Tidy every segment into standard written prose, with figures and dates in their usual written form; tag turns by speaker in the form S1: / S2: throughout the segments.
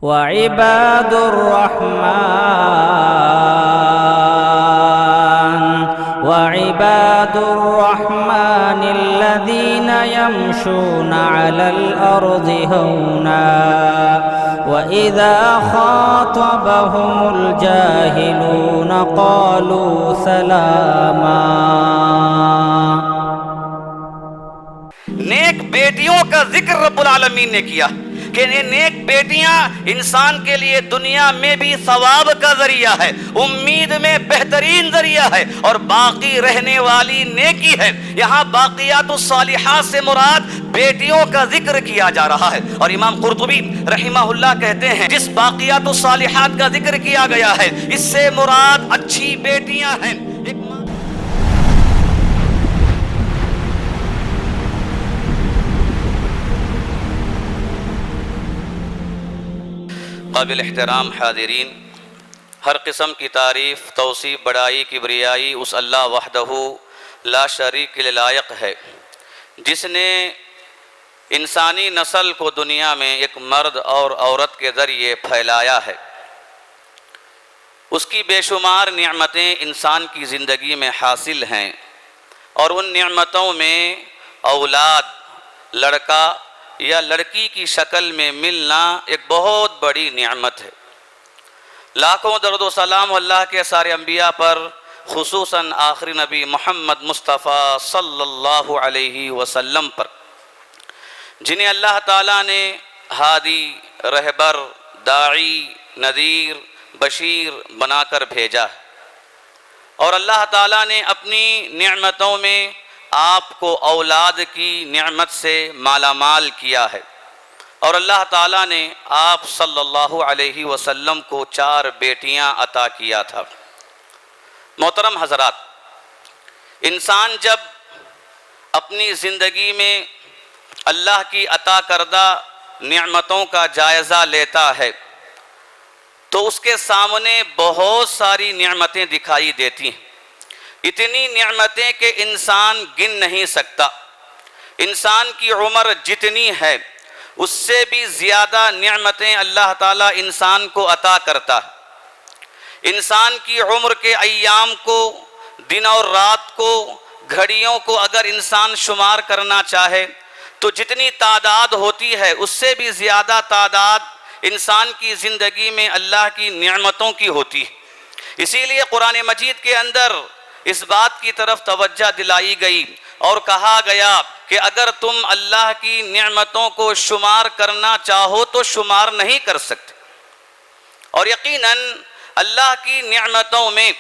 S1: وعباد الرحمن الذين يمشون على الأرض هونا وإذا خاطبهم الجاهلون قالوا سلاما۔
S2: نیک بیٹیوں کا ذکر رب العالمین نے کیا کہ یہ نیک بیٹیاں انسان کے لیے دنیا میں بھی ثواب کا ذریعہ ہے، امید میں بہترین ذریعہ ہے اور باقی رہنے والی نیکی ہے۔ یہاں باقیات الصالحات سے مراد بیٹیوں کا ذکر کیا جا رہا ہے، اور امام قرطبی رحمہ اللہ کہتے ہیں جس باقیات الصالحات کا ذکر کیا گیا ہے اس سے مراد اچھی بیٹیاں ہیں۔ قابل احترام حاضرین، ہر قسم کی تعریف، توصیف، بڑائی، کبریائی اس اللہ وحدہ لا شریک کے لائق ہے جس نے انسانی نسل کو دنیا میں ایک مرد اور عورت کے ذریعے پھیلایا ہے۔ اس کی بے شمار نعمتیں انسان کی زندگی میں حاصل ہیں، اور ان نعمتوں میں اولاد، لڑکا یا لڑکی کی شکل میں ملنا ایک بہت بڑی نعمت ہے۔ لاکھوں درود و سلام اللہ کے سارے انبیاء پر، خصوصاً آخری نبی محمد مصطفیٰ صلی اللہ علیہ وسلم پر، جنہیں اللہ تعالیٰ نے ہادی، رہبر، داعی، نذیر، بشیر بنا کر بھیجا ہے، اور اللہ تعالیٰ نے اپنی نعمتوں میں آپ کو اولاد کی نعمت سے مالا مال کیا ہے، اور اللہ تعالیٰ نے آپ صلی اللہ علیہ وسلم کو 4 بیٹیاں عطا کیا تھا۔ محترم حضرات، انسان جب اپنی زندگی میں اللہ کی عطا کردہ نعمتوں کا جائزہ لیتا ہے تو اس کے سامنے بہت ساری نعمتیں دکھائی دیتی ہیں، اتنی نعمتیں کہ انسان گن نہیں سکتا۔ انسان کی عمر جتنی ہے اس سے بھی زیادہ نعمتیں اللہ تعالیٰ انسان کو عطا کرتا ہے۔ انسان کی عمر کے ایام کو، دن اور رات کو، گھڑیوں کو اگر انسان شمار کرنا چاہے تو جتنی تعداد ہوتی ہے اس سے بھی زیادہ تعداد انسان کی زندگی میں اللہ کی نعمتوں کی ہوتی ہے۔ اسی لیے قرآن مجید کے اندر اس بات کی طرف توجہ دلائی گئی اور کہا گیا کہ اگر تم اللہ کی نعمتوں کو شمار کرنا چاہو تو شمار نہیں کر سکتے۔ اور یقیناً اللہ کی نعمتوں میں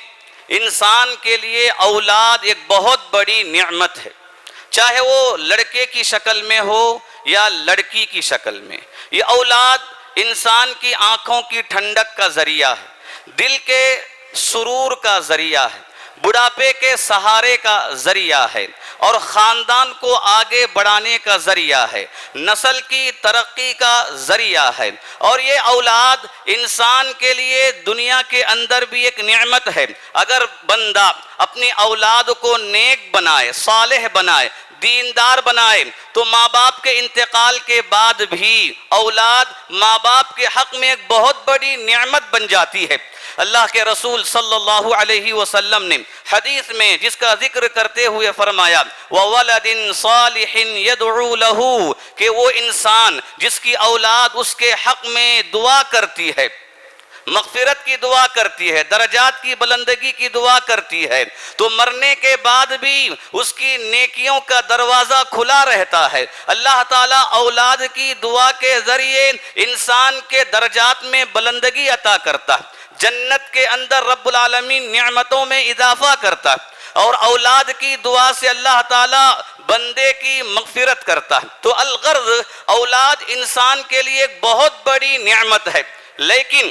S2: انسان کے لیے اولاد ایک بہت بڑی نعمت ہے، چاہے وہ لڑکے کی شکل میں ہو یا لڑکی کی شکل میں۔ یہ اولاد انسان کی آنکھوں کی ٹھنڈک کا ذریعہ ہے، دل کے سرور کا ذریعہ ہے، بڑھاپے کے سہارے کا ذریعہ ہے، اور خاندان کو آگے بڑھانے کا ذریعہ ہے، نسل کی ترقی کا ذریعہ ہے۔ اور یہ اولاد انسان کے لیے دنیا کے اندر بھی ایک نعمت ہے۔ اگر بندہ اپنی اولاد کو نیک بنائے، صالح بنائے، دیندار بنائے تو ماں باپ کے انتقال کے بعد بھی اولاد ماں باپ کے حق میں ایک بہت بڑی نعمت بن جاتی ہے۔ اللہ کے رسول صلی اللہ علیہ وسلم نے حدیث میں جس کا ذکر کرتے ہوئے فرمایا وَوَلَدٍ صَالِحٍ يَدْعُو لَهُ، کہ وہ انسان جس کی اولاد اس کے حق میں دعا کرتی ہے، مغفرت کی دعا کرتی ہے، درجات کی بلندگی کی دعا کرتی ہے، تو مرنے کے بعد بھی اس کی نیکیوں کا دروازہ کھلا رہتا ہے۔ اللہ تعالیٰ اولاد کی دعا کے ذریعے انسان کے درجات میں بلندگی عطا کرتا ہے، جنت کے اندر رب العالمین نعمتوں میں اضافہ کرتا ہے، اور اولاد کی دعا سے اللہ تعالیٰ بندے کی مغفرت کرتا ہے۔ تو الغرض اولاد انسان کے لیے ایک بہت بڑی نعمت ہے، لیکن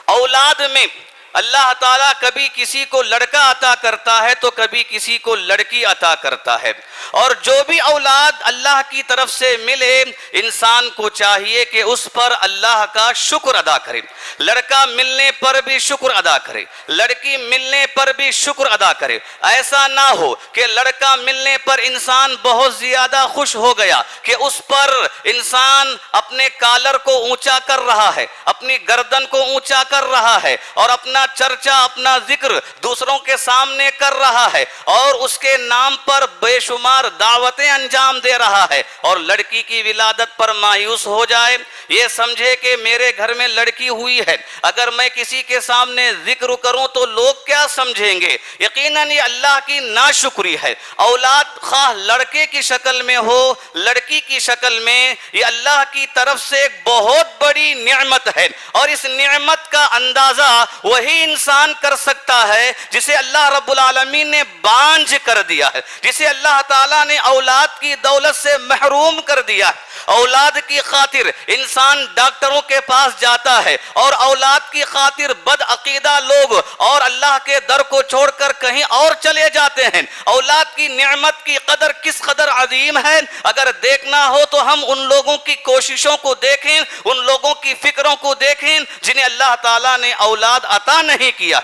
S2: اولاد میں اللہ تعالیٰ کبھی کسی کو لڑکا عطا کرتا ہے تو کبھی کسی کو لڑکی عطا کرتا ہے، اور جو بھی اولاد اللہ کی طرف سے ملے انسان کو چاہیے کہ اس پر اللہ کا شکر ادا کرے، لڑکا ملنے پر بھی شکر ادا کرے، لڑکی ملنے پر بھی شکر ادا کرے۔ ایسا نہ ہو کہ لڑکا ملنے پر انسان بہت زیادہ خوش ہو گیا کہ اس پر انسان اپنے کالر کو اونچا کر رہا ہے، اپنی گردن کو اونچا کر رہا ہے، اور اپنا چرچا اپنا ذکر دوسروں کے سامنے کر رہا ہے، اور اس کے نام پر بے شمار دعوتیں انجام دے رہا ہے، اور لڑکی کی ولادت پر مایوس ہو جائے، یہ سمجھے کہ میرے گھر میں لڑکی ہوئی ہے، اگر میں کسی کے سامنے ذکر کروں تو لوگ کیا سمجھیں گے؟ یقیناً یہ اللہ کی ناشکری ہے۔ اولاد خواہ لڑکے کی شکل میں ہو لڑکی کی شکل میں، یہ اللہ کی طرف سے ایک بہت بڑی نعمت ہے، اور اس نعمت کا اندازہ وہی انسان کر سکتا ہے جسے اللہ رب العالمین نے بانجھ کر دیا ہے، جسے اللہ تعالیٰ نے اولاد کی دولت سے محروم کر دیا ہے۔ اولاد کی خاطر انسان ڈاکٹروں کے پاس جاتا ہے، اور اولاد کی خاطر بد عقیدہ لوگ اور اللہ کے در کو چھوڑ کر کہیں اور چلے جاتے ہیں۔ اولاد کی نعمت کی قدر کس قدر عظیم ہے، اگر دیکھنا ہو تو ہم ان لوگوں کی کوششوں کو دیکھیں، ان لوگوں کی فکروں کو دیکھیں جنہیں اللہ تعالیٰ نے اولاد عطا نہیں کیا۔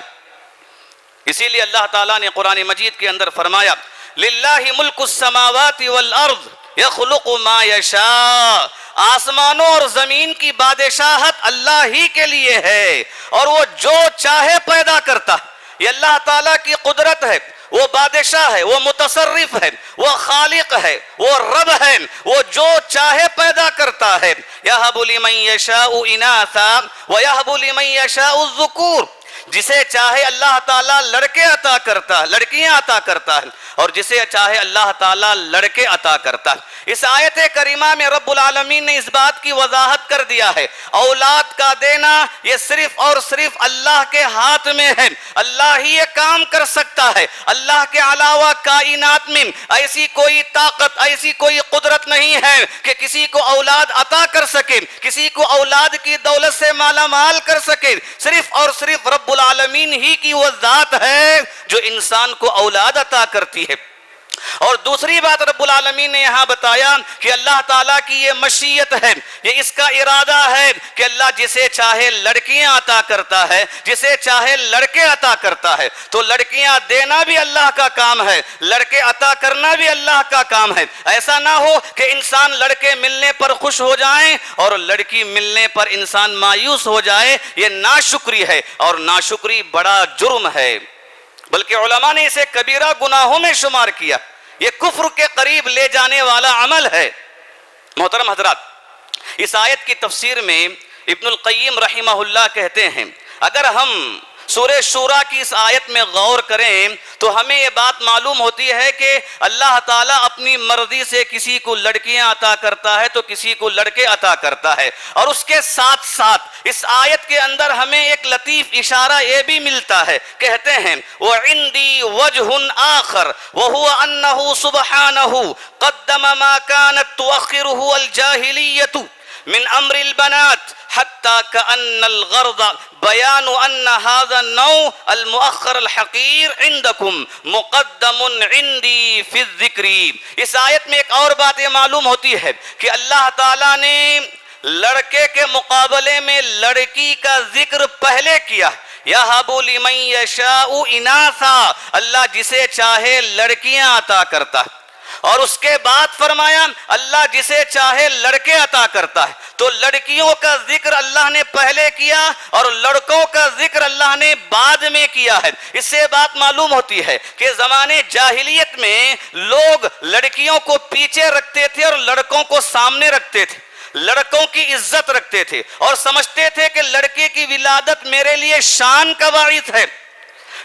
S2: اسی لیے اللہ تعالیٰ نے قرآن مجید کے اندر فرمایا للہ ملک السماوات والارض یخلق ما یشاء، آسمانوں اور زمین کی بادشاہت اللہ ہی کے لیے ہے، اور وہ جو چاہے پیدا کرتا ہے۔ یہ اللہ تعالیٰ کی قدرت ہے، وہ بادشاہ ہے، وہ متصرف ہے، وہ خالق ہے، وہ رب ہے، وہ جو چاہے پیدا کرتا ہے۔ یہب لمن یشاء اناثا ویہب لمن یشاء الذکور، جسے چاہے اللہ تعالیٰ لڑکے عطا کرتا ہے، لڑکیاں عطا کرتا ہے، اور جسے چاہے اللہ تعالیٰ لڑکے عطا کرتا ہے۔ اس آیت کریمہ میں رب العالمین نے اس بات کی وضاحت کر دیا ہے، اولاد کا دینا یہ صرف اور صرف اللہ کے ہاتھ میں ہے، اللہ ہی یہ کام کر سکتا ہے۔ اللہ کے علاوہ کائنات میں ایسی کوئی طاقت، ایسی کوئی قدرت نہیں ہے کہ کسی کو اولاد عطا کر سکے، کسی کو اولاد کی دولت سے مالا مال کر سکے۔ صرف اور صرف رب العالمین ہی کی وہ ذات ہے جو انسان کو اولاد عطا کرتی ہے۔ اور دوسری بات رب العالمین نے یہاں بتایا کہ اللہ تعالیٰ کی یہ مشیت ہے، یہ اس کا ارادہ ہے کہ اللہ جسے چاہے لڑکیاں عطا کرتا ہے، جسے چاہے لڑکے عطا کرتا ہے۔ تو لڑکیاں دینا بھی اللہ کا کام ہے، لڑکے عطا کرنا بھی اللہ کا کام ہے۔ ایسا نہ ہو کہ انسان لڑکے ملنے پر خوش ہو جائیں اور لڑکی ملنے پر انسان مایوس ہو جائے، یہ ناشکری ہے، اور ناشکری بڑا جرم ہے، بلکہ علماء نے اسے کبیرہ گناہوں میں شمار کیا، یہ کفر کے قریب لے جانے والا عمل ہے۔ محترم حضرات، اس آیت کی تفسیر میں ابن القیم رحمہ اللہ کہتے ہیں اگر ہم سورہ شورى کی اس آیت میں غور کریں تو ہمیں یہ بات معلوم ہوتی ہے کہ اللہ تعالیٰ اپنی مرضی سے کسی کو لڑکیاں عطا کرتا ہے تو کسی کو لڑکے عطا کرتا ہے، اور اس کے ساتھ ساتھ اس آیت کے اندر ہمیں ایک لطیف اشارہ یہ بھی ملتا ہے، کہتے ہیں وَعِنْدِي وَجْهٌ آخر وَهُوَ أَنَّهُ سُبْحَانَهُ قَدَّمَ مَا كَانَتْ تُؤَخِّرُهُ الْجَاهِلِيَّةُ من امر البنات حتى كأن الغرض بیان ان هذا النوع المؤخر الحقیر عندكم مقدم عندي في الذکر۔ اس آیت میں ایک اور بات یہ معلوم ہوتی ہے کہ اللہ تعالیٰ نے لڑکے کے مقابلے میں لڑکی کا ذکر پہلے کیا۔ یہب لمن یشاء اناثا، اللہ جسے چاہے لڑکیاں عطا کرتا ہے، اور اس کے بعد فرمایا اللہ جسے چاہے لڑکے عطا کرتا ہے۔ تو لڑکیوں کا ذکر اللہ نے پہلے کیا اور لڑکوں کا ذکر اللہ نے بعد میں کیا ہے۔ اس سے بات معلوم ہوتی ہے کہ زمانے جاہلیت میں لوگ لڑکیوں کو پیچھے رکھتے تھے اور لڑکوں کو سامنے رکھتے تھے، لڑکوں کی عزت رکھتے تھے اور سمجھتے تھے کہ لڑکے کی ولادت میرے لیے شان کا باعث ہے،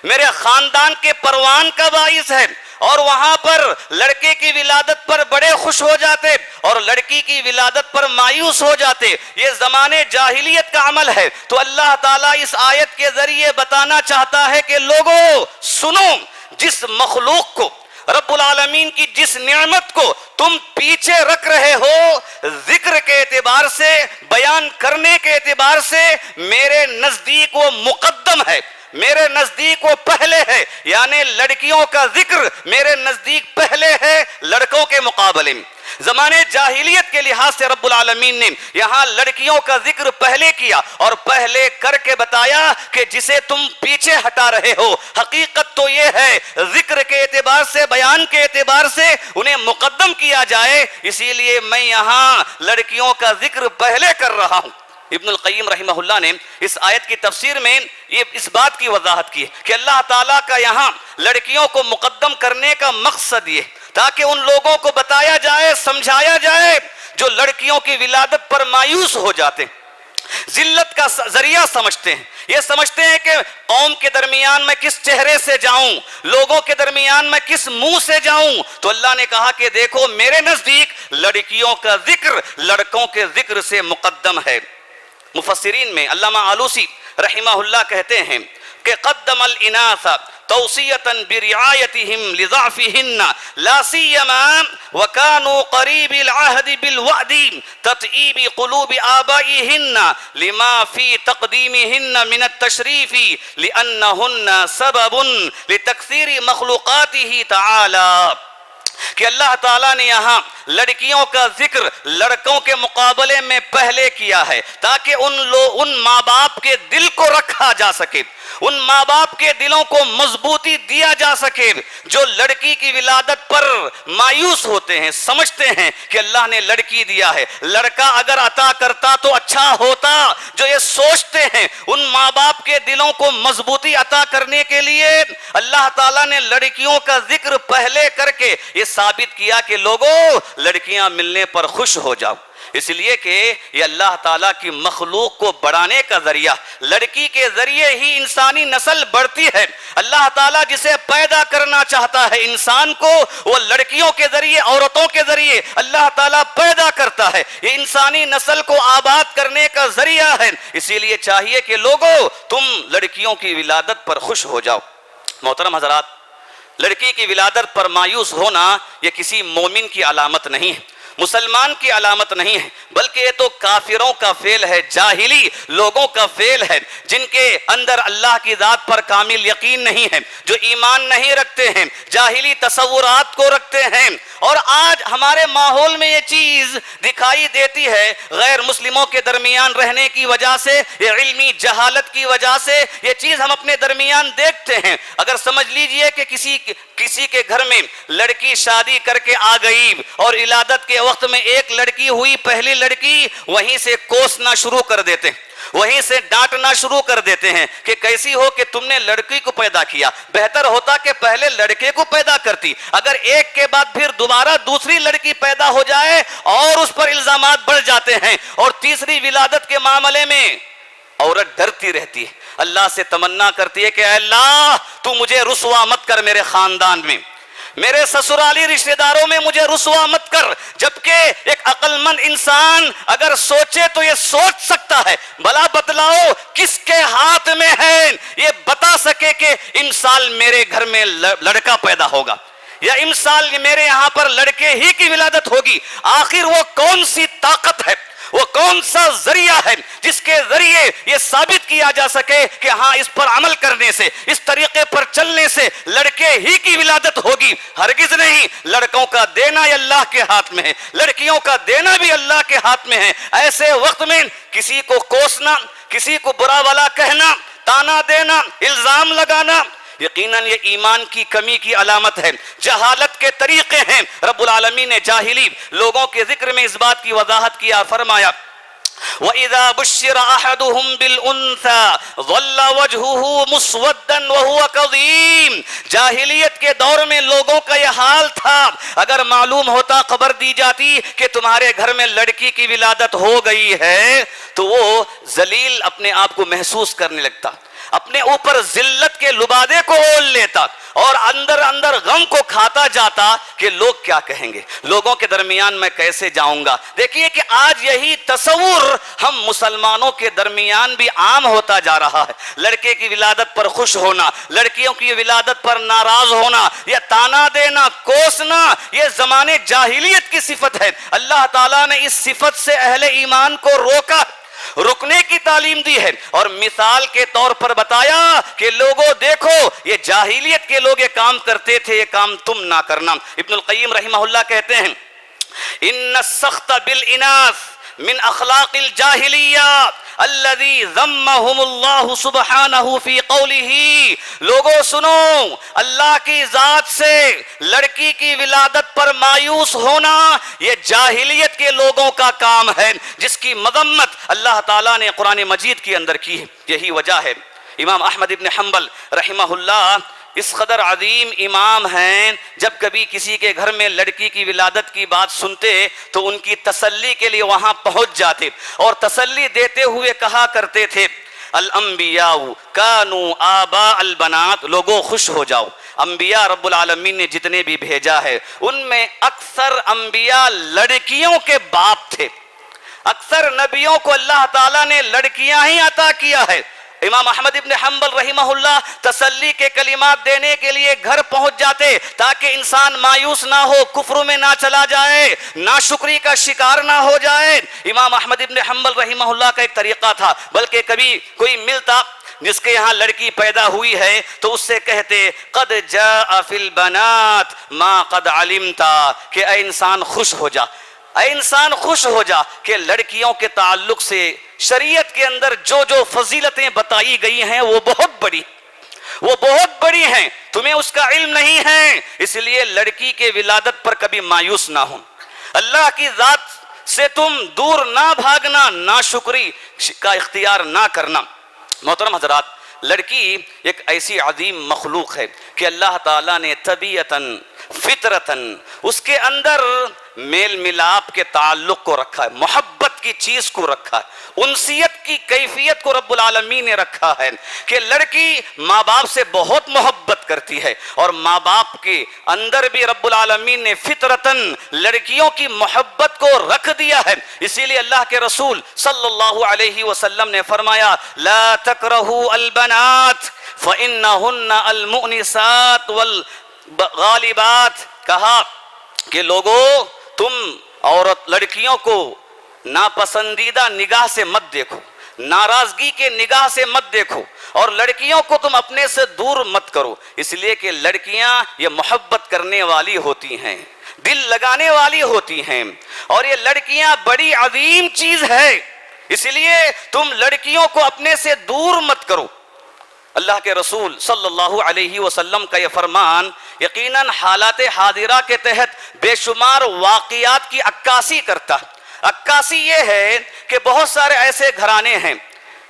S2: میرے خاندان کے پروان کا باعث ہے، اور وہاں پر لڑکے کی ولادت پر بڑے خوش ہو جاتے اور لڑکی کی ولادت پر مایوس ہو جاتے۔ یہ زمانے جاہلیت کا عمل ہے۔ تو اللہ تعالیٰ اس آیت کے ذریعے بتانا چاہتا ہے کہ لوگوں سنو، جس مخلوق کو رب العالمین کی جس نعمت کو تم پیچھے رکھ رہے ہو، ذکر کے اعتبار سے، بیان کرنے کے اعتبار سے میرے نزدیک وہ مقدم ہے، میرے نزدیک وہ پہلے ہے، یعنی لڑکیوں کا ذکر میرے نزدیک پہلے ہے لڑکوں کے مقابلے میں۔ زمانے جاہلیت کے لحاظ سے رب العالمین نے یہاں لڑکیوں کا ذکر پہلے کیا اور پہلے کر کے بتایا کہ جسے تم پیچھے ہٹا رہے ہو، حقیقت تو یہ ہے ذکر کے اعتبار سے، بیان کے اعتبار سے انہیں مقدم کیا جائے، اسی لیے میں یہاں لڑکیوں کا ذکر پہلے کر رہا ہوں۔ ابن القیم رحمہ اللہ نے اس آیت کی تفسیر میں یہ اس بات کی وضاحت کی کہ اللہ تعالیٰ کا یہاں لڑکیوں کو مقدم کرنے کا مقصد یہ تاکہ ان لوگوں کو بتایا جائے، سمجھایا جائے جو لڑکیوں کی ولادت پر مایوس ہو جاتے ہیں، ذلت کا ذریعہ سمجھتے ہیں، یہ سمجھتے ہیں کہ قوم کے درمیان میں کس چہرے سے جاؤں، لوگوں کے درمیان میں کس منہ سے جاؤں، تو اللہ نے کہا کہ دیکھو میرے نزدیک لڑکیوں کا ذکر لڑکوں کے ذکر سے مقدم ہے۔ مفسرین میں علامہ آلوسی رحمہ اللہ کہتے ہیں کہ قدم الاناث توصیۃ برعایتہم لضعفہن لا سیما وکانوا قریب العہد بالوعد تطیب قلوب آبائہن لما فی تقدیمہن من التشریف لأنہن سبب لتکثیر مخلوقاتہ تعالی، کہ اللہ تعالیٰ نے یہاں لڑکیوں کا ذکر لڑکوں کے مقابلے میں پہلے کیا ہے تاکہ ان ماں باپ کے دل کو رکھا جا سکے، ان ماں باپ کے دلوں کو مضبوطی دیا جا سکے جو لڑکی کی ولادت پر مایوس ہوتے ہیں، سمجھتے ہیں کہ اللہ نے لڑکی دیا ہے، لڑکا اگر عطا کرتا تو اچھا ہوتا، جو یہ سوچتے ہیں ان ماں باپ کے دلوں کو مضبوطی عطا کرنے کے لیے اللہ تعالیٰ نے لڑکیوں کا ذکر پہلے کر کے یہ ثابت کیا کہ لوگوں لڑکیاں ملنے پر خوش ہو جاؤ، اس لیے کہ یہ اللہ تعالیٰ کی مخلوق کو بڑھانے کا ذریعہ، لڑکی کے ذریعے ہی انسانی نسل بڑھتی ہے۔ اللہ تعالیٰ جسے پیدا کرنا چاہتا ہے انسان کو، وہ لڑکیوں کے ذریعے، عورتوں کے ذریعے اللہ تعالیٰ پیدا کرتا ہے، یہ انسانی نسل کو آباد کرنے کا ذریعہ ہے، اسی لیے چاہیے کہ لوگوں تم لڑکیوں کی ولادت پر خوش ہو جاؤ۔ محترم حضرات، لڑکی کی ولادت پر مایوس ہونا یہ کسی مومن کی علامت نہیں ہے، مسلمان کی علامت نہیں ہے، بلکہ یہ تو کافروں کا فعل ہے، جاہلی لوگوں کا فعل ہے، جن کے اندر اللہ کی ذات پر کامل یقین نہیں ہے، جو ایمان نہیں رکھتے ہیں، جاہلی تصورات کو رکھتے ہیں۔ اور آج ہمارے ماحول میں یہ چیز دکھائی دیتی ہے، غیر مسلموں کے درمیان رہنے کی وجہ سے، یہ علمی جہالت کی وجہ سے یہ چیز ہم اپنے درمیان دیکھتے ہیں۔ اگر سمجھ لیجئے کہ کسی کے گھر میں لڑکی شادی کر کے آ گئی اور ولادت کے وقت میں ایک لڑکی ہوئی، پہلی لڑکی، وہیں سے کوسنا شروع کر دیتے ہیں، وہیں سے ڈانٹنا شروع کر دیتے ہیں کہ کیسی ہو کہ تم نے لڑکی کو پیدا کیا، بہتر ہوتا کہ پہلے لڑکے کو پیدا کرتی، اگر ایک کے بعد پھر دوبارہ دوسری لڑکی پیدا ہو جائے اور اس پر الزامات بڑھ جاتے ہیں، اور تیسری ولادت کے معاملے میں عورت ڈرتی رہتی ہے، اللہ سے تمنا کرتی ہے کہ اے اللہ تو مجھے رسوا مت کر، میرے خاندان میں، میرے سسرالی رشتہ داروں میں مجھے رسوا مت کر۔ جبکہ ایک عقل مند انسان اگر سوچے تو یہ سوچ سکتا ہے، بھلا بتلاؤ کس کے ہاتھ میں ہے یہ بتا سکے کہ امسال میرے گھر میں لڑکا پیدا ہوگا یا امسال میرے یہاں پر لڑکے ہی کی ولادت ہوگی؟ آخر وہ کون سی طاقت ہے، وہ کون سا ذریعہ ہے جس کے ذریعے یہ ثابت کیا جا سکے کہ ہاں اس پر عمل کرنے سے، اس طریقے پر چلنے سے لڑکے ہی کی ولادت ہوگی؟ ہرگز نہیں، لڑکوں کا دینا یہ اللہ کے ہاتھ میں ہے، لڑکیوں کا دینا بھی اللہ کے ہاتھ میں ہے۔ ایسے وقت میں کسی کو کوسنا، کسی کو برا بھلا کہنا، تانا دینا، الزام لگانا، یقیناً یہ ایمان کی کمی کی علامت ہے، جہالت کے طریقے ہیں۔ رب العالمین نے جاہلی لوگوں کے ذکر میں اس بات کی وضاحت کیا، فرمایا وَإِذَا بُشِّرَ أَحَدُهُمْ بِالْأُنثَى ظَلَّ وَجْهُهُ مُسْوَدًّا وَهُوَ كَظِيمٌ، جاہلیت کے دور میں لوگوں کا یہ حال تھا، اگر معلوم ہوتا، خبر دی جاتی کہ تمہارے گھر میں لڑکی کی ولادت ہو گئی ہے تو وہ ذلیل اپنے آپ کو محسوس کرنے لگتا، اپنے اوپر ذلت کے لبادے کو اول لیتا اور اندر اندر غم کو کھاتا جاتا کہ لوگ کیا کہیں گے، لوگوں کے درمیان میں کیسے جاؤں گا۔ دیکھیے کہ آج یہی تصور ہم مسلمانوں کے درمیان بھی عام ہوتا جا رہا ہے۔ لڑکے کی ولادت پر خوش ہونا، لڑکیوں کی ولادت پر ناراض ہونا، یا تانا دینا، کوسنا، یہ زمانے جاہلیت کی صفت ہے۔ اللہ تعالیٰ نے اس صفت سے اہل ایمان کو روکا، رکنے کی تعلیم دی ہے، اور مثال کے طور پر بتایا کہ لوگوں دیکھو یہ جاہلیت کے لوگ یہ کام کرتے تھے، یہ کام تم نہ کرنا۔ ابن القیم رحمہ اللہ کہتے ہیں ان السخط بالاناث من اخلاق الجاہلیہ الذي ذمهم اللہ سبحانہ فی قولہ، لوگوں سنو، اللہ کی ذات سے لڑکی کی ولادت پر مایوس ہونا یہ جاہلیت کے لوگوں کا کام ہے، جس کی مذمت اللہ تعالیٰ نے قرآن مجید کے اندر کی ہے۔ یہی وجہ ہے امام احمد ابن حنبل رحمہ اللہ اس قدر عظیم امام ہیں، جب کبھی کسی کے گھر میں لڑکی کی ولادت کی بات سنتے تو ان کی تسلی کے لیے وہاں پہنچ جاتے اور تسلی دیتے ہوئے کہا کرتے تھے الانبیاء کانوا آباء البنات، لوگوں خوش ہو جاؤ، انبیاء رب العالمین نے جتنے بھی بھیجا ہے ان میں اکثر انبیاء لڑکیوں کے باپ تھے، اکثر نبیوں کو اللہ تعالیٰ نے لڑکیاں ہی عطا کیا ہے۔ امام احمد ابن حنبل رحمہ اللہ تسلی کے کلمات دینے کے لیے گھر پہنچ جاتے تاکہ انسان مایوس نہ ہو، کفر میں نہ چلا جائے، ناشکری کا شکار نہ ہو جائے۔ امام احمد ابن حنبل رحمہ اللہ کا ایک طریقہ تھا، بلکہ کبھی کوئی ملتا جس کے یہاں لڑکی پیدا ہوئی ہے تو اس سے کہتے قد جاء فی البنات ما قد علمت، کہ اے انسان خوش ہو جا، اے انسان خوش ہو جا کہ لڑکیوں کے تعلق سے شریعت کے اندر جو جو فضیلتیں بتائی گئی ہیں وہ بہت بڑی ہیں، تمہیں اس کا علم نہیں ہے، اس لیے لڑکی کے ولادت پر کبھی مایوس نہ ہو، اللہ کی ذات سے تم دور نہ بھاگنا، ناشکری کا اختیار نہ کرنا۔ محترم حضرات، لڑکی ایک ایسی عظیم مخلوق ہے کہ اللہ تعالیٰ نے طبیعتاً فطرتاً اس کے اندر میل ملاپ کے تعلق کو رکھا ہے، محبت کی چیز کو رکھا ہے، انسیت کی کیفیت کو رب العالمین نے رکھا ہے کہ لڑکی ماں باپ سے بہت محبت کرتی ہے، اور ماں باپ کے اندر بھی رب العالمین نے فطرتاً لڑکیوں کی محبت کو رکھ دیا ہے۔ اسی لیے اللہ کے رسول صلی اللہ علیہ وسلم نے فرمایا لا تکرہوا البنات فإنہن المؤنسات والغالبات، کہا کہ لوگوں تم عورت لڑکیوں کو ناپسندیدہ نگاہ سے مت دیکھو، ناراضگی کے نگاہ سے مت دیکھو، اور لڑکیوں کو تم اپنے سے دور مت کرو، اس لیے کہ لڑکیاں یہ محبت کرنے والی ہوتی ہیں، دل لگانے والی ہوتی ہیں، اور یہ لڑکیاں بڑی عظیم چیز ہے، اس لیے تم لڑکیوں کو اپنے سے دور مت کرو۔ اللہ کے رسول صلی اللہ علیہ وسلم کا یہ فرمان یقیناً حالات حاضرہ کے تحت بے شمار واقعات کی عکاسی کرتا ہے۔ عکاسی یہ ہے کہ بہت سارے ایسے گھرانے ہیں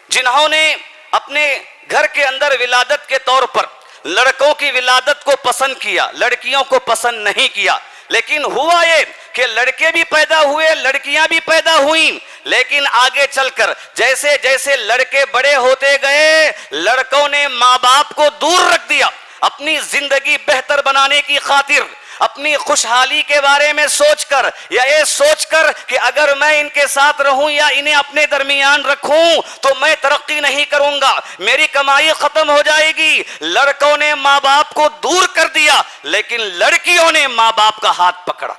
S2: جنہوں نے اپنے گھر کے اندر ولادت کے طور پر لڑکوں کی ولادت کو پسند کیا، لڑکیوں کو پسند نہیں کیا، لیکن ہوا یہ کہ لڑکے بھی پیدا ہوئے، لڑکیاں بھی پیدا ہوئیں، لیکن آگے چل کر جیسے جیسے لڑکے بڑے ہوتے گئے لڑکوں نے ماں باپ کو دور رکھ دیا، اپنی زندگی بہتر بنانے کی خاطر، اپنی خوشحالی کے بارے میں سوچ کر یا یہ سوچ کر کہ اگر میں ان کے ساتھ رہوں یا انہیں اپنے درمیان رکھوں تو میں ترقی نہیں کروں گا، میری کمائی ختم ہو جائے گی، لڑکوں نے ماں باپ کو دور کر دیا، لیکن لڑکیوں نے ماں باپ کا ہاتھ پکڑا،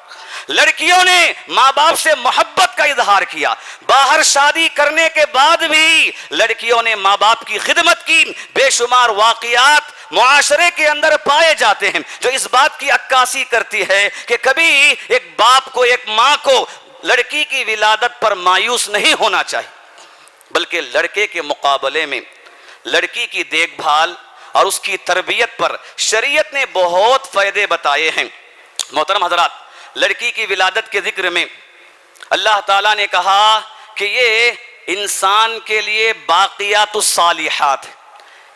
S2: لڑکیوں نے ماں باپ سے محبت کا اظہار کیا، باہر شادی کرنے کے بعد بھی لڑکیوں نے ماں باپ کی خدمت کی۔ بے شمار واقعات معاشرے کے اندر پائے جاتے ہیں جو اس بات کی عکاسی کرتی ہے کہ کبھی ایک باپ کو، ایک ماں کو لڑکی کی ولادت پر مایوس نہیں ہونا چاہیے، بلکہ لڑکے کے مقابلے میں لڑکی کی دیکھ بھال اور اس کی تربیت پر شریعت نے بہت فائدے بتائے ہیں۔ محترم حضرات، لڑکی کی ولادت کے ذکر میں اللہ تعالیٰ نے کہا کہ یہ انسان کے لیے باقیات الصالحات ہے،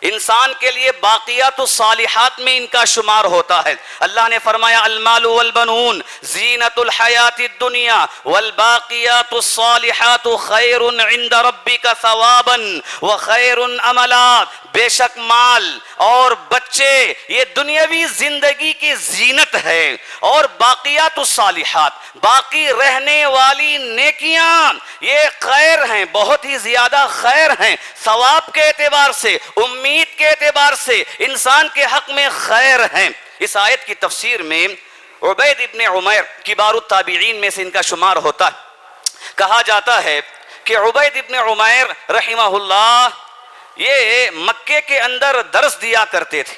S2: انسان کے لیے باقیات الصالحات میں ان کا شمار ہوتا ہے۔ اللہ نے فرمایا المال والبنون زینت الحیات الدنیا والباقیات الصالحات خیر عند ربک ثوابا وخیر عملا، بے شک مال اور بچے یہ دنیاوی زندگی کی زینت ہے، اور باقیات الصالحات باقی رہنے والی نیکیاں یہ خیر ہیں، بہت ہی زیادہ خیر ہیں، ثواب کے اعتبار سے، امید کے اعتبار سے انسان کے حق میں خیر ہیں۔ اس آیت کی تفسیر میں عبید ابن عمیر کبار التابعین میں سے ان کا شمار ہوتا ہے۔ کہا جاتا ہے کہ عبید ابن عمیر رحمہ اللہ یہ مکے کے اندر درس دیا کرتے تھے،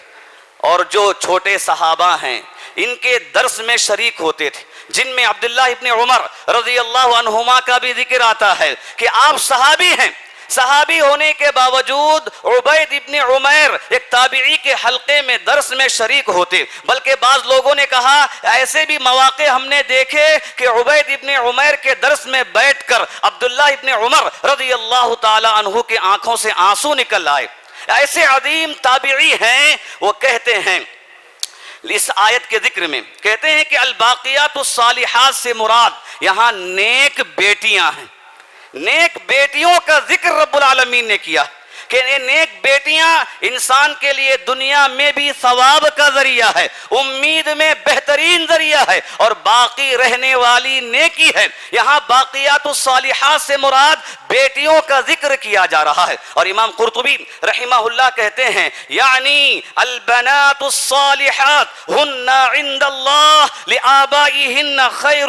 S2: اور جو چھوٹے صحابہ ہیں ان کے درس میں شریک ہوتے تھے، جن میں عبداللہ ابن عمر رضی اللہ عنہما کا بھی ذکر آتا ہے کہ آپ صحابی ہیں، صحابی ہونے کے باوجود عبید ابن عمیر ایک تابعی کے حلقے میں درس میں شریک ہوتے، بلکہ بعض لوگوں نے کہا ایسے بھی مواقع ہم نے دیکھے کہ عبید ابن عمیر کے درس میں بیٹھ کر عبداللہ ابن عمر رضی اللہ تعالی عنہ کے آنکھوں سے آنسو نکل آئے۔ ایسے عظیم تابعی ہیں، وہ کہتے ہیں اس آیت کے ذکر میں، کہتے ہیں کہ الباقیات الصالحات سے مراد یہاں نیک بیٹیاں ہیں۔ نیک بیٹیوں کا ذکر رب العالمین نے کیا کہ یہ نیک بیٹیاں انسان کے لیے دنیا میں بھی ثواب کا ذریعہ ہے، امید میں بہترین ذریعہ ہے، اور باقی رہنے والی نیکی ہے۔ یہاں باقیات الصالحات سے مراد بیٹیوں کا ذکر کیا جا رہا ہے، اور امام قرطبی رحمہ اللہ کہتے ہیں یعنی البنات الصالحات ہن عند اللہ لآبائہن خیر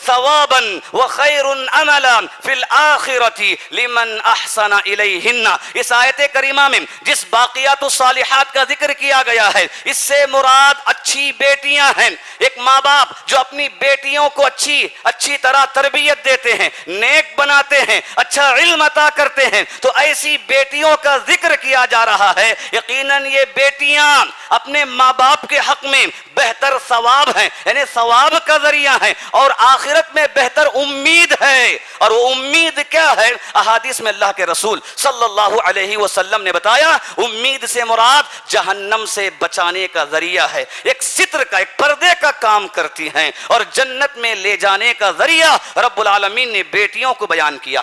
S2: ثوابا وخیر عملا فی الآخرۃ لمن احسن الیہن۔ اس آیت کریمہ میں جس باقیات الصالحات کا ذکر کیا گیا ہے اس سے مراد اچھی بیٹیاں ہیں۔ ایک ماں باپ جو اپنی بیٹیوں کو اچھی طرح تربیت دیتے ہیں، نیک بناتے ہیں، اچھا علم عطا کرتے ہیں، تو ایسی بیٹیوں کا ذکر کیا جا رہا ہے۔ یقیناً یہ بیٹیاں اپنے ماں باپ کے حق میں بہتر ثواب ہیں، یعنی ثواب کا ذریعہ ہیں، اور آخرت میں بہتر امید ہے۔ اور وہ امید کیا ہے؟ احادیث میں اللہ کے رسول صلی اللہ علیہ وسلم نے بتایا امید سے مراد جہنم سے بچانے کا ذریعہ ہے، ایک ستر کا، ایک پردے کا کام کرتی ہیں، اور جنت میں لے جانے کا ذریعہ رب العالمین نے بیٹیوں کو بیان کیا۔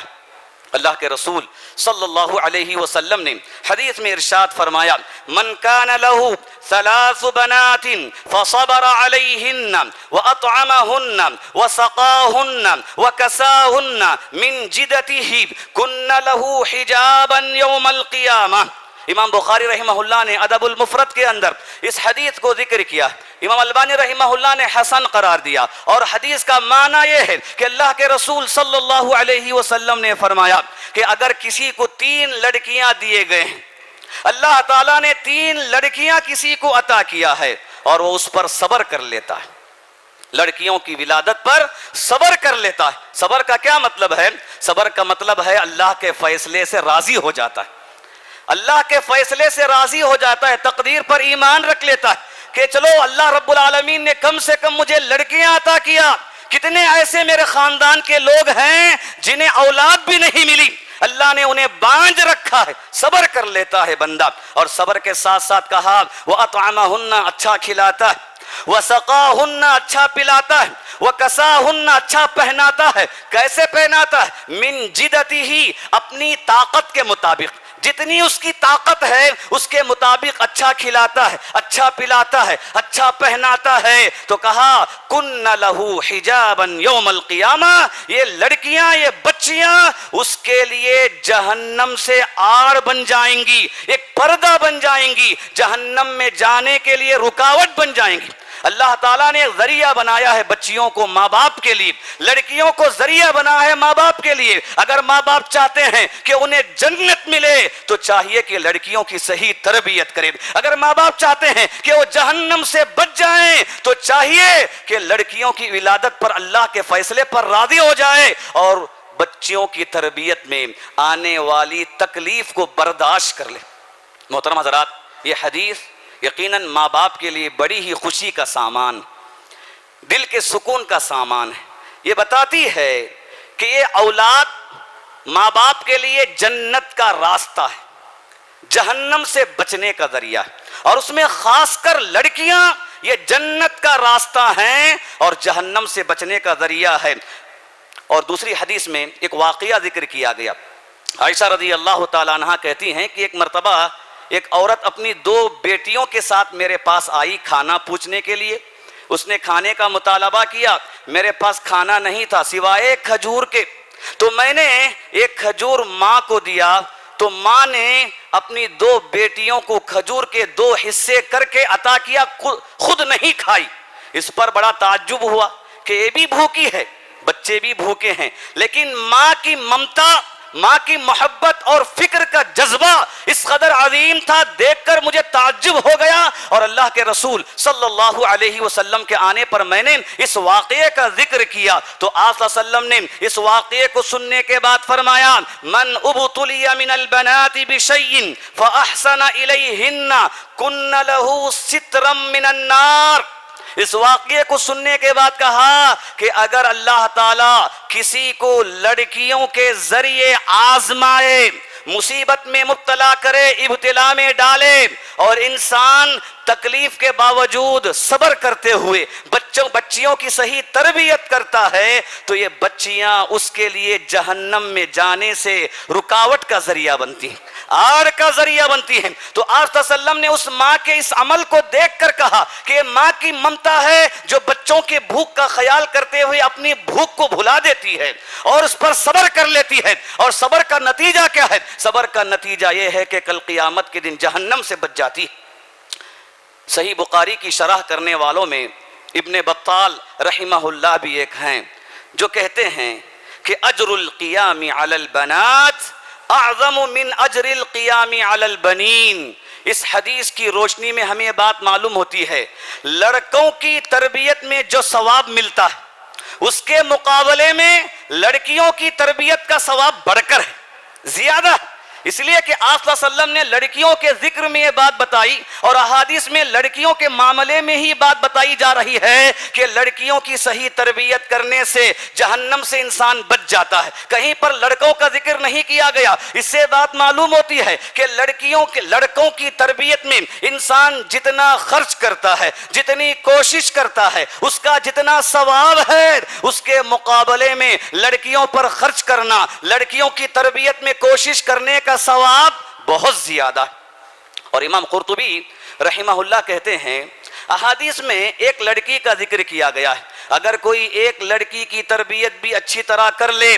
S2: اللہ کے رسول صلی اللہ علیہ وسلم نے حدیث میں ارشاد فرمایا من کان لہ ثلاث بنات فصبر علیہن واطعمہن وسقاہن وکساہن من جدتہ کن لہ حجابا یوم القیامہ۔ امام بخاری رحمہ اللہ نے ادب المفرد کے اندر اس حدیث کو ذکر کیا، امام البانی رحمہ اللہ نے حسن قرار دیا، اور حدیث کا معنی یہ ہے کہ اللہ کے رسول صلی اللہ علیہ وسلم نے فرمایا کہ اگر کسی کو 3 لڑکیاں دیے گئے ہیں، اللہ تعالیٰ نے 3 لڑکیاں کسی کو عطا کیا ہے، اور وہ اس پر صبر کر لیتا ہے، لڑکیوں کی ولادت پر صبر کر لیتا ہے۔ صبر کا کیا مطلب ہے؟ صبر کا مطلب ہے اللہ کے فیصلے سے راضی ہو جاتا ہے، اللہ کے فیصلے سے راضی ہو جاتا ہے، تقدیر پر ایمان رکھ لیتا ہے کہ چلو اللہ رب العالمین نے کم سے کم مجھے لڑکیاں عطا کیا۔ کتنے ایسے میرے خاندان کے لوگ ہیں جنہیں اولاد بھی نہیں ملی، اللہ نے انہیں بانجھ رکھا ہے، صبر کر لیتا ہے بندہ۔ اور صبر کے ساتھ ساتھ کہا وَأَطْعَمَهُنَّ اچھا کھلاتا ہے، وَسَقَاهُنَّ اچھا پلاتا ہے، وَكَسَاهُنَّ اچھا پہناتا ہے۔ کیسے پہناتا ہے؟ من جدتہ اپنی طاقت کے مطابق، جتنی اس کی طاقت ہے اس کے مطابق اچھا کھلاتا ہے، اچھا پلاتا ہے، اچھا پہناتا ہے۔ تو کہا کن لہ حجابا یوم القیامہ، یہ لڑکیاں، یہ بچیاں اس کے لیے جہنم سے آڑ بن جائیں گی، ایک پردہ بن جائیں گی، جہنم میں جانے کے لیے رکاوٹ بن جائیں گی۔ اللہ تعالیٰ نے ذریعہ بنایا ہے بچیوں کو ماں باپ کے لیے، لڑکیوں کو ذریعہ بنا ہے ماں باپ کے لیے۔ اگر ماں باپ چاہتے ہیں کہ انہیں جنت ملے تو چاہیے کہ لڑکیوں کی صحیح تربیت کریں، اگر ماں باپ چاہتے ہیں کہ وہ جہنم سے بچ جائیں تو چاہیے کہ لڑکیوں کی ولادت پر اللہ کے فیصلے پر راضی ہو جائے، اور بچیوں کی تربیت میں آنے والی تکلیف کو برداشت کر لے۔ محترم حضرات، یہ حدیث یقیناً ماں باپ کے لیے بڑی ہی خوشی کا سامان، دل کے سکون کا سامان ہے۔ یہ بتاتی ہے کہ یہ اولاد ماں باپ کے لیے جنت کا راستہ ہے، جہنم سے بچنے کا ذریعہ ہے، اور اس میں خاص کر لڑکیاں یہ جنت کا راستہ ہیں اور جہنم سے بچنے کا ذریعہ ہے۔ اور دوسری حدیث میں ایک واقعہ ذکر کیا گیا، عائشہ رضی اللہ تعالیٰ عنہ کہتی ہیں کہ ایک مرتبہ ایک عورت اپنی 2 بیٹیوں کے ساتھ میرے پاس آئی کھانا پوچھنے کے لیے۔ اس نے کھانے کا مطالبہ کیا، میرے پاس کھانا نہیں تھا سوائے کھجور کے، تو میں نے ایک کھجور ماں کو دیا، تو ماں نے اپنی 2 بیٹیوں کو کھجور کے 2 حصے کر کے عطا کیا، خود نہیں کھائی۔ اس پر بڑا تعجب ہوا کہ یہ بھی بھوکی ہے، بچے بھی بھوکے ہیں، لیکن ماں کی ممتا، ماں کی محبت اور فکر کا جذبہ اس قدر عظیم تھا، دیکھ کر مجھے تعجب ہو گیا۔ اور اللہ کے رسول صلی اللہ علیہ وسلم کے آنے پر میں نے اس واقعے کا ذکر کیا تو آپ صلی اللہ علیہ وسلم نے اس واقعے کو سننے کے بعد فرمایا، من ابتلی من البنات بشیء فاحسن الیہن کن لہ سترا من النار۔ اس واقعے کو سننے کے بعد کہا کہ اگر اللہ تعالیٰ کسی کو لڑکیوں کے ذریعے آزمائے، مصیبت میں مبتلا کرے، ابتلا میں ڈالے، اور انسان تکلیف کے باوجود صبر کرتے ہوئے بچیوں کی صحیح تربیت کرتا ہے تو یہ بچیاں اس کے لیے جہنم میں جانے سے رکاوٹ کا ذریعہ بنتی ہیں، آڑ کا ذریعہ بنتی ہیں۔ تو آپ صلی اللہ علیہ وسلم نے اس ماں کے اس عمل کو دیکھ کر کہا کہ یہ ماں کی ممتا ہے جو بچوں کے بھوک کا خیال کرتے ہوئے اپنی بھوک کو بھلا دیتی ہے اور اس پر صبر کر لیتی ہے۔ اور صبر کا نتیجہ کیا ہے؟ صبر کا نتیجہ یہ ہے کہ کل قیامت کے دن جہنم سے بچ جاتی ہے۔ صحیح بخاری کی شرح کرنے والوں میں ابن بطال رحمہ اللہ بھی ایک ہیں جو کہتے ہیں کہ اجر القیام علی البنات اعظم من اجر القیام علی البنین۔ اس حدیث کی روشنی میں ہمیں بات معلوم ہوتی ہے، لڑکوں کی تربیت میں جو ثواب ملتا ہے اس کے مقابلے میں لڑکیوں کی تربیت کا ثواب بڑھ کر ہے، زیادہ، اس لیے کہ آپ صلی اللہ علیہ وسلم نے لڑکیوں کے ذکر میں یہ بات بتائی اور احادیث میں لڑکیوں کے معاملے میں ہی بات بتائی جا رہی ہے کہ لڑکیوں کی صحیح تربیت کرنے سے جہنم سے انسان بچ جاتا ہے، کہیں پر لڑکوں کا ذکر نہیں کیا گیا۔ اس سے بات معلوم ہوتی ہے کہ لڑکوں کی تربیت میں انسان جتنا خرچ کرتا ہے، جتنی کوشش کرتا ہے، اس کا جتنا ثواب ہے اس کے مقابلے میں لڑکیوں پر خرچ کرنا، لڑکیوں کی تربیت میں کوشش کرنے کا ثواب بہت زیادہ۔ اور امام قرطبی رحمہ اللہ کہتے ہیں احادیث میں ایک لڑکی کا ذکر کیا گیا ہے، اگر کوئی ایک لڑکی کی تربیت بھی اچھی طرح کر لے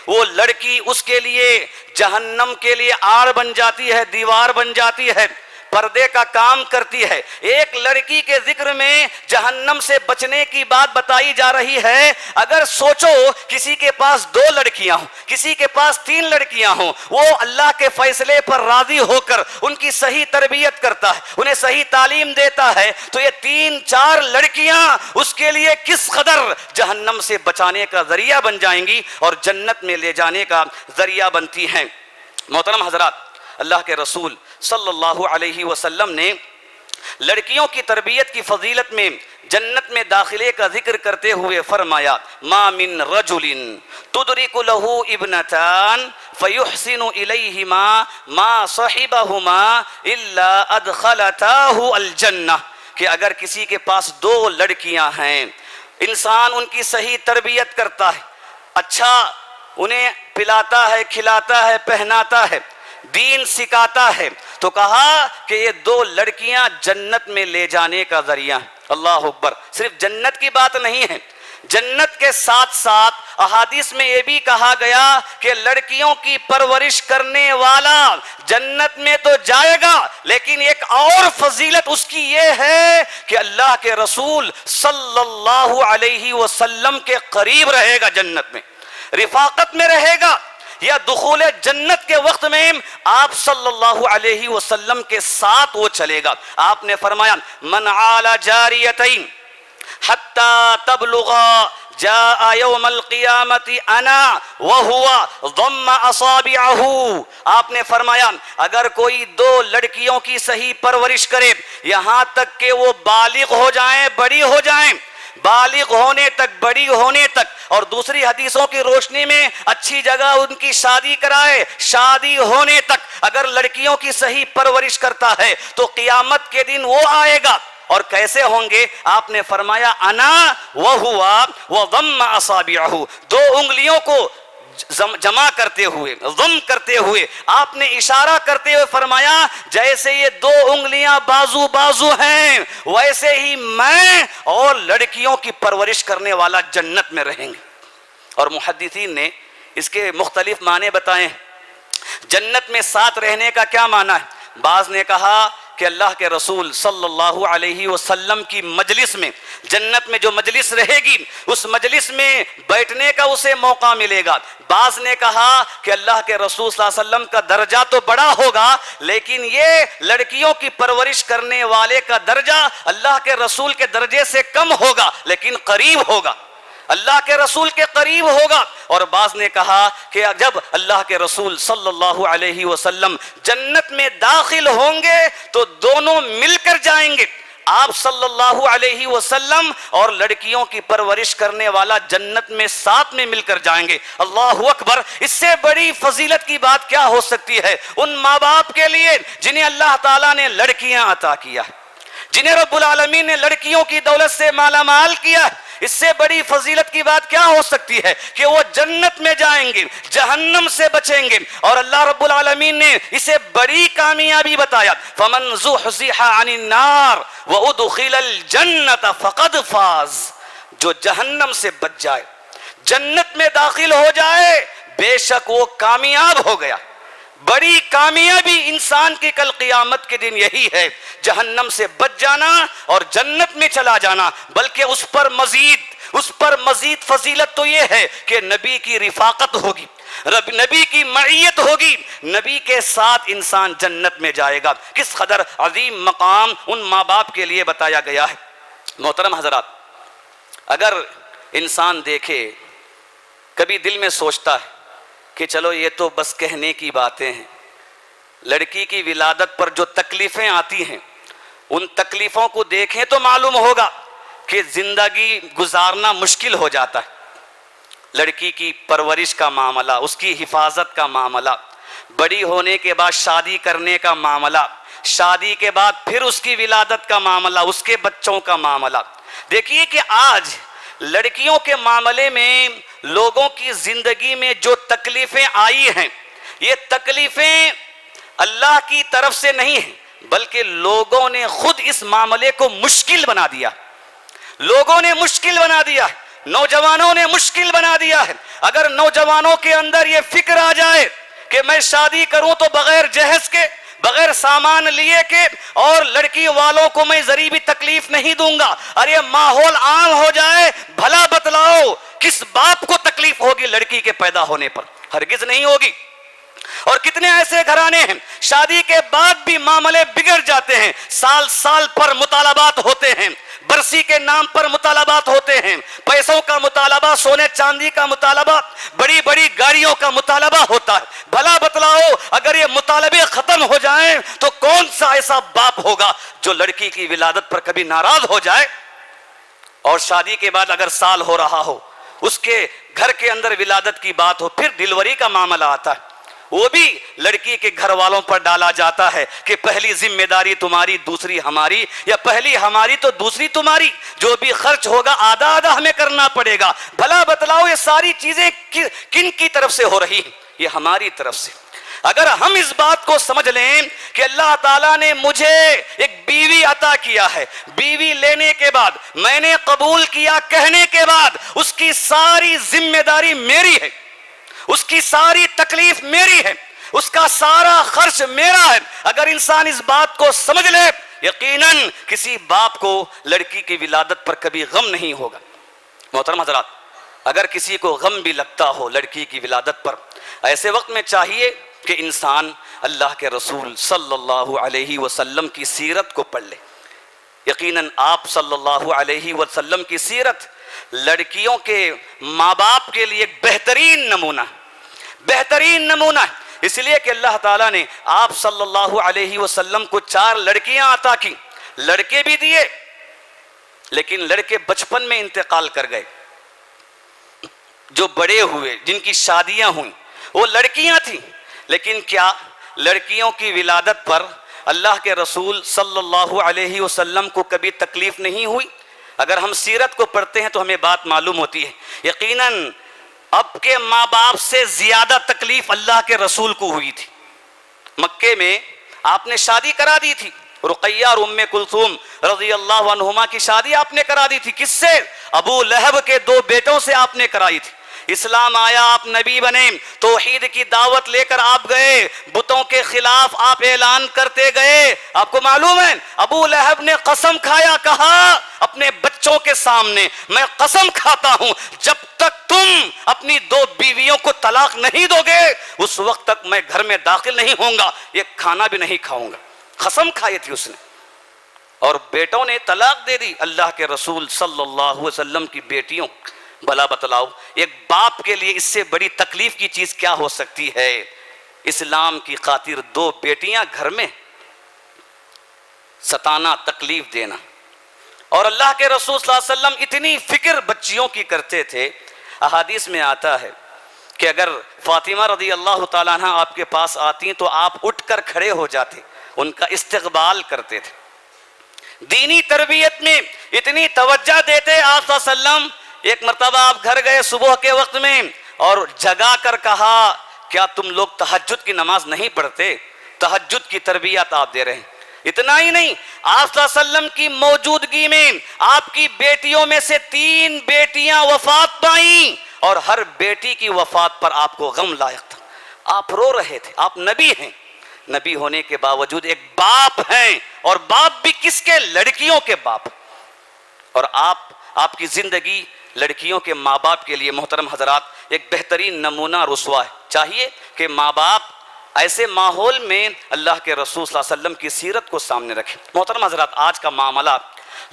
S2: وہ لڑکی اس کے لیے جہنم کے لیے آڑ بن جاتی ہے، دیوار بن جاتی ہے، پردے کا کام کرتی ہے۔ ایک لڑکی کے ذکر میں جہنم سے بچنے کی بات بتائی جا رہی ہے۔ اگر سوچو کسی کے پاس 2 لڑکیاں ہوں، کسی کے پاس 3 لڑکیاں ہوں، وہ اللہ کے فیصلے پر راضی ہو کر ان کی صحیح تربیت کرتا ہے، انہیں صحیح تعلیم دیتا ہے، تو یہ 3-4 لڑکیاں اس کے لیے کس قدر جہنم سے بچانے کا ذریعہ بن جائیں گی اور جنت میں لے جانے کا ذریعہ بنتی ہیں۔ محترم حضرات، اللہ کے رسول صلی اللہ علیہ وسلم نے لڑکیوں کی تربیت کی فضیلت میں جنت میں داخلے کا ذکر کرتے ہوئے فرمایا، ما من رجل تدرک له ابنتان فیحسن الیہما ما صحبہما الا ادخلتاه الجنہ، کہ اگر کسی کے پاس 2 لڑکیاں ہیں، انسان ان کی صحیح تربیت کرتا ہے، اچھا انہیں پلاتا ہے، کھلاتا ہے، پہناتا ہے، دین سکھاتا ہے، تو کہا کہ یہ 2 لڑکیاں جنت میں لے جانے کا ذریعہ۔ اللہ اکبر، صرف جنت کی بات نہیں ہے، جنت کے ساتھ ساتھ احادیث میں یہ بھی کہا گیا کہ لڑکیوں کی پرورش کرنے والا جنت میں تو جائے گا، لیکن ایک اور فضیلت اس کی یہ ہے کہ اللہ کے رسول صلی اللہ علیہ وسلم کے قریب رہے گا، جنت میں رفاقت میں رہے گا، یا دخول جنت کے وقت میں آپ صلی اللہ علیہ وسلم کے ساتھ وہ چلے گا۔ آپ نے فرمایا، من عال جاریتین حتی تبلغا جاء یوم القیامت انا وہو ضم اصابعہ۔ آپ نے فرمایا اگر کوئی 2 لڑکیوں کی صحیح پرورش کرے یہاں تک کہ وہ بالغ ہو جائیں، بڑی ہو جائیں، بالغ ہونے تک، بڑی ہونے تک، اور دوسری حدیثوں کی روشنی میں اچھی جگہ ان کی شادی کرائے، شادی ہونے تک اگر لڑکیوں کی صحیح پرورش کرتا ہے تو قیامت کے دن وہ آئے گا. اور کیسے ہوں گے؟ آپ نے فرمایا انا وہوا وضم اصابعہ، دو انگلیوں کو جمع کرتے ہوئے، ضم کرتے ہوئے آپ نے اشارہ کرتے ہوئے فرمایا جیسے یہ دو انگلیاں بازو بازو ہیں ویسے ہی میں اور لڑکیوں کی پرورش کرنے والا جنت میں رہیں گے. اور محدثین نے اس کے مختلف معنی بتائے. جنت میں ساتھ رہنے کا کیا معنی ہے؟ بعض نے کہا کہ اللہ کے رسول صلی اللہ علیہ وسلم کی مجلس میں، جنت میں جو مجلس رہے گی اس مجلس میں بیٹھنے کا اسے موقع ملے گا. بعض نے کہا کہ اللہ کے رسول صلی اللہ علیہ وسلم کا درجہ تو بڑا ہوگا لیکن یہ لڑکیوں کی پرورش کرنے والے کا درجہ اللہ کے رسول کے درجے سے کم ہوگا لیکن قریب ہوگا، اللہ کے رسول کے قریب ہوگا. اور بعض نے کہا کہ جب اللہ کے رسول صلی اللہ علیہ وسلم جنت میں داخل ہوں گے تو دونوں مل کر جائیں گے. آپ صلی اللہ علیہ وسلم اور لڑکیوں کی پرورش کرنے والا جنت میں ساتھ میں مل کر جائیں گے. اللہ اکبر! اس سے بڑی فضیلت کی بات کیا ہو سکتی ہے ان ماں باپ کے لیے جنہیں اللہ تعالیٰ نے لڑکیاں عطا کیا ہے، جنہیں رب العالمین نے لڑکیوں کی دولت سے مالا مال کیا ہے. اس سے بڑی فضیلت کی بات کیا ہو سکتی ہے کہ وہ جنت میں جائیں گے، جہنم سے بچیں گے. اور اللہ رب العالمین نے اسے بڑی کامیابی بتایا، فمن زحزح عن النار وادخل الجنت فقد فاز. جو جہنم سے بچ جائے، جنت میں داخل ہو جائے، بے شک وہ کامیاب ہو گیا. بڑی کامیابی انسان کی کل قیامت کے دن یہی ہے، جہنم سے بچ جانا اور جنت میں چلا جانا. بلکہ اس پر مزید فضیلت تو یہ ہے کہ نبی کی رفاقت ہوگی، نبی کی معیت ہوگی، نبی کے ساتھ انسان جنت میں جائے گا. کس قدر عظیم مقام ان ماں باپ کے لیے بتایا گیا ہے. محترم حضرات، اگر انسان دیکھے، کبھی دل میں سوچتا ہے کہ چلو یہ تو بس کہنے کی باتیں ہیں، لڑکی کی ولادت پر جو تکلیفیں آتی ہیں ان تکلیفوں کو دیکھیں تو معلوم ہوگا کہ زندگی گزارنا مشکل ہو جاتا ہے. لڑکی کی پرورش کا معاملہ، اس کی حفاظت کا معاملہ، بڑی ہونے کے بعد شادی کرنے کا معاملہ، شادی کے بعد پھر اس کی ولادت کا معاملہ، اس کے بچوں کا معاملہ. دیکھیے کہ آج لڑکیوں کے معاملے میں لوگوں کی زندگی میں جو تکلیفیں آئی ہیں یہ تکلیفیں اللہ کی طرف سے نہیں ہیں بلکہ لوگوں نے خود اس معاملے کو مشکل بنا دیا. لوگوں نے مشکل بنا دیا ہے، نوجوانوں نے مشکل بنا دیا ہے. اگر نوجوانوں کے اندر یہ فکر آ جائے کہ میں شادی کروں تو بغیر جہیز کے، بغیر سامان لیے کے، اور لڑکی والوں کو میں ذری بھی تکلیف نہیں دوں گا، ارے ماحول عام ہو جائے، بھلا بتلاؤ کس باپ کو تکلیف ہوگی لڑکی کے پیدا ہونے پر؟ ہرگز نہیں ہوگی. اور کتنے ایسے گھرانے ہیں شادی کے بعد بھی معاملے بگڑ جاتے ہیں، سال سال پر مطالبات ہوتے ہیں، برسی کے نام پر مطالبات ہوتے ہیں، پیسوں کا مطالبہ، سونے چاندی کا مطالبہ، بڑی بڑی گاڑیوں کا مطالبہ ہوتا ہے. بھلا بتلاؤ اگر یہ مطالبے ختم ہو جائیں تو کون سا ایسا باپ ہوگا جو لڑکی کی ولادت پر کبھی ناراض ہو جائے؟ اور شادی کے بعد اگر سال ہو رہا ہو، اس کے گھر کے اندر ولادت کی بات ہو، پھر ڈیلیوری کا معاملہ آتا ہے، وہ بھی لڑکی کے گھر والوں پر ڈالا جاتا ہے کہ پہلی ذمہ داری تمہاری، دوسری ہماری، یا پہلی ہماری تو دوسری تمہاری، جو بھی خرچ ہوگا آدھا آدھا ہمیں کرنا پڑے گا. بھلا بتلاؤ یہ ساری چیزیں کن کی طرف سے ہو رہی ہیں؟ یہ ہماری طرف سے. اگر ہم اس بات کو سمجھ لیں کہ اللہ تعالیٰ نے مجھے ایک بیوی عطا کیا ہے، بیوی لینے کے بعد، میں نے قبول کیا کہنے کے بعد اس کی ساری ذمہ داری میری ہے، اس کی ساری تکلیف میری ہے، اس کا سارا خرچ میرا ہے، اگر انسان اس بات کو سمجھ لے یقیناً کسی باپ کو لڑکی کی ولادت پر کبھی غم نہیں ہوگا. محترم حضرات، اگر کسی کو غم بھی لگتا ہو لڑکی کی ولادت پر، ایسے وقت میں چاہیے کہ انسان اللہ کے رسول صلی اللہ علیہ وسلم کی سیرت کو پڑھ لے. یقیناً آپ صلی اللہ علیہ وسلم کی سیرت لڑکیوں کے ماں باپ کے لیے ایک بہترین نمونہ ہے. اس لیے کہ اللہ تعالیٰ نے آپ صلی اللہ علیہ وسلم کو 4 لڑکیاں عطا کی، لڑکے بھی دیے لیکن لڑکے بچپن میں انتقال کر گئے. جو بڑے ہوئے جن کی شادیاں ہوئیں وہ لڑکیاں تھیں. لیکن کیا لڑکیوں کی ولادت پر اللہ کے رسول صلی اللہ علیہ وسلم کو کبھی تکلیف نہیں ہوئی؟ اگر ہم سیرت کو پڑھتے ہیں تو ہمیں بات معلوم ہوتی ہے. یقیناً اب کے ماں باپ سے زیادہ تکلیف اللہ کے رسول کو ہوئی تھی. مکے میں آپ نے شادی کرا دی تھی. رقیہ اور ام کلثوم رضی اللہ عنہما کی شادی آپ نے کرا دی تھی. کس سے؟ ابو لہب کے 2 بیٹوں سے آپ نے کرائی تھی. اسلام آیا، آپ نبی بنے، توحید کی دعوت لے کر آپ گئے، بتوں کے خلاف آپ اعلان کرتے گئے. آپ کو معلوم ہے ابو لہب نے قسم کھایا، کہا اپنے بچوں کے سامنے، میں قسم کھاتا ہوں جب تک تم اپنی 2 بیویوں کو طلاق نہیں دو گے اس وقت تک میں گھر میں داخل نہیں ہوں گا، یہ کھانا بھی نہیں کھاؤں گا. قسم کھائی تھی اس نے. اور بیٹوں نے طلاق دے دی. اللہ کے رسول صلی اللہ علیہ وسلم کی بیٹیوں، بھلا بتلاؤ ایک باپ کے لیے اس سے بڑی تکلیف کی چیز کیا ہو سکتی ہے؟ اسلام کی خاطر 2 بیٹیاں گھر میں ستانا، تکلیف دینا. اور اللہ کے رسول صلی اللہ علیہ وسلم اتنی فکر بچیوں کی کرتے تھے. احادیث میں آتا ہے کہ اگر فاطمہ رضی اللہ تعالیٰ عنہ آپ کے پاس آتی تو آپ اٹھ کر کھڑے ہو جاتے، ان کا استقبال کرتے تھے. دینی تربیت میں اتنی توجہ دیتے آپ صلی اللہ علیہ وسلم. ایک مرتبہ آپ گھر گئے صبح کے وقت میں اور جگا کر کہا، کیا تم لوگ تہجد کی نماز نہیں پڑھتے؟ تہجد کی تربیت آپ دے رہے ہیں. اتنا ہی نہیں، آپ صلی اللہ علیہ وسلم کی موجودگی میں آپ کی بیٹیوں میں سے 3 بیٹیاں وفات پائیں اور ہر بیٹی کی وفات پر آپ کو غم لائق تھا. آپ رو رہے تھے. آپ نبی ہیں، نبی ہونے کے باوجود ایک باپ ہیں، اور باپ بھی کس کے؟ لڑکیوں کے باپ. اور آپ کی زندگی لڑکیوں کے ماں باپ کے لیے محترم حضرات ایک بہترین نمونہ رسوا ہے. چاہیے کہ ماں باپ ایسے ماحول میں اللہ کے رسول صلی اللہ علیہ وسلم کی سیرت کو سامنے رکھیں. محترم حضرات، آج کا معاملہ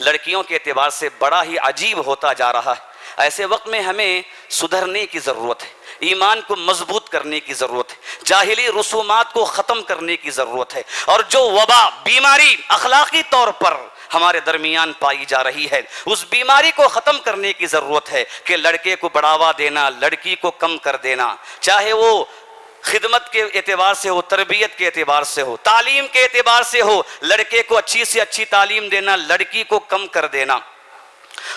S2: لڑکیوں کے اعتبار سے بڑا ہی عجیب ہوتا جا رہا ہے. ایسے وقت میں ہمیں سدھرنے کی ضرورت ہے، ایمان کو مضبوط کرنے کی ضرورت ہے، جاہلی رسومات کو ختم کرنے کی ضرورت ہے. اور جو وبا، بیماری اخلاقی طور پر ہمارے درمیان پائی جا رہی ہے، اس بیماری کو ختم کرنے کی ضرورت ہے کہ لڑکے کو بڑھاوا دینا، لڑکی کو کم کر دینا، چاہے وہ خدمت کے اعتبار سے ہو، تربیت کے اعتبار سے ہو، تعلیم کے اعتبار سے ہو. لڑکے کو اچھی سے اچھی تعلیم دینا، لڑکی کو کم کر دینا.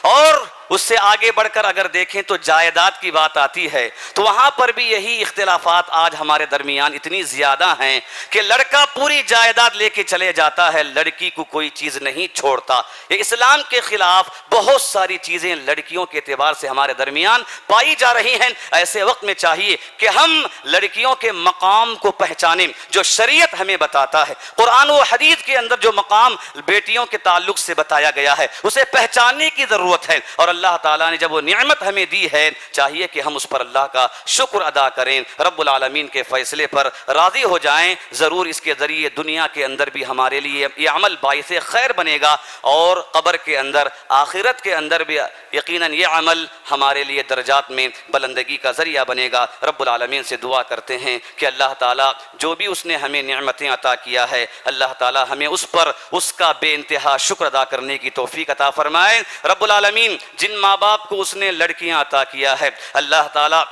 S2: اور اس سے آگے بڑھ کر اگر دیکھیں تو جائیداد کی بات آتی ہے تو وہاں پر بھی یہی اختلافات آج ہمارے درمیان اتنی زیادہ ہیں کہ لڑکا پوری جائیداد لے کے چلے جاتا ہے، لڑکی کو کوئی چیز نہیں چھوڑتا. یہ اسلام کے خلاف بہت ساری چیزیں لڑکیوں کے اعتبار سے ہمارے درمیان پائی جا رہی ہیں. ایسے وقت میں چاہیے کہ ہم لڑکیوں کے مقام کو پہچانیں جو شریعت ہمیں بتاتا ہے. قرآن و حدیث کے اندر جو مقام بیٹیوں کے تعلق سے بتایا گیا ہے اسے پہچاننے کی ضرورت ہے. اور اللہ تعالیٰ نے جب وہ نعمت ہمیں دی ہے چاہیے کہ ہم اس پر اللہ کا شکر ادا کریں، رب العالمین کے فیصلے پر راضی ہو جائیں. ضرور اس کے ذریعے دنیا کے اندر بھی ہمارے لیے یہ عمل باعث خیر بنے گا، اور قبر کے اندر، آخرت کے اندر بھی یقیناً یہ عمل ہمارے لیے درجات میں بلندگی کا ذریعہ بنے گا. رب العالمین سے دعا کرتے ہیں کہ اللہ تعالیٰ جو بھی اس نے ہمیں نعمتیں عطا کیا ہے، اللہ تعالیٰ ہمیں اس پر اس کا بے انتہا شکر ادا کرنے کی توفیق عطا فرمائے. رب العالمین جن ماں باپ کو اس نے لڑکیاں عطا کیا ہے، اللہ تعالیٰ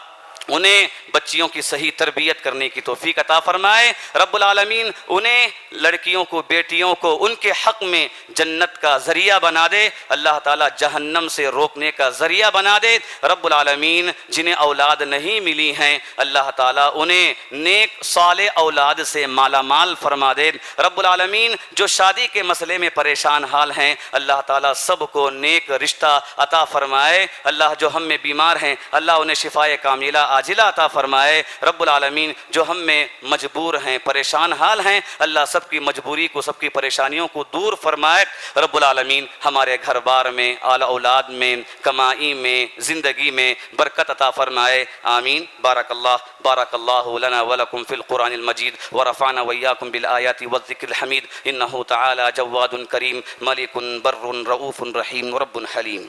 S2: انہیں بچیوں کی صحیح تربیت کرنے کی توفیق عطا فرمائے. رب العالمین انہیں لڑکیوں کو، بیٹیوں کو ان کے حق میں جنت کا ذریعہ بنا دے، اللہ تعالیٰ جہنم سے روکنے کا ذریعہ بنا دے. رب العالمین جنہیں اولاد نہیں ملی ہیں اللہ تعالیٰ انہیں نیک صالح اولاد سے مالا مال فرما دے. رب العالمین جو شادی کے مسئلے میں پریشان حال ہیں اللہ تعالیٰ سب کو نیک رشتہ عطا فرمائے. اللہ جو ہم میں بیمار ہیں اللہ انہیں شفائے کاملہ عاجلہ عطا فرمائے. رب العالمین جو ہم میں مجبور ہیں، پریشان حال ہیں، اللہ سب کی مجبوری کو، سب کی پریشانیوں کو دور فرمائے. رب العالمین ہمارے گھر بار میں، اعلی اولاد میں، کمائی میں، زندگی میں برکت عطا فرمائے. آمین. بارک اللہ لنا ولکم فی القرآن المجید ورفعنا وإياكم بالآیات والذکر الحمید انہ تعالی جواد کریم ملک بر رؤوف رحیم رب حلیم.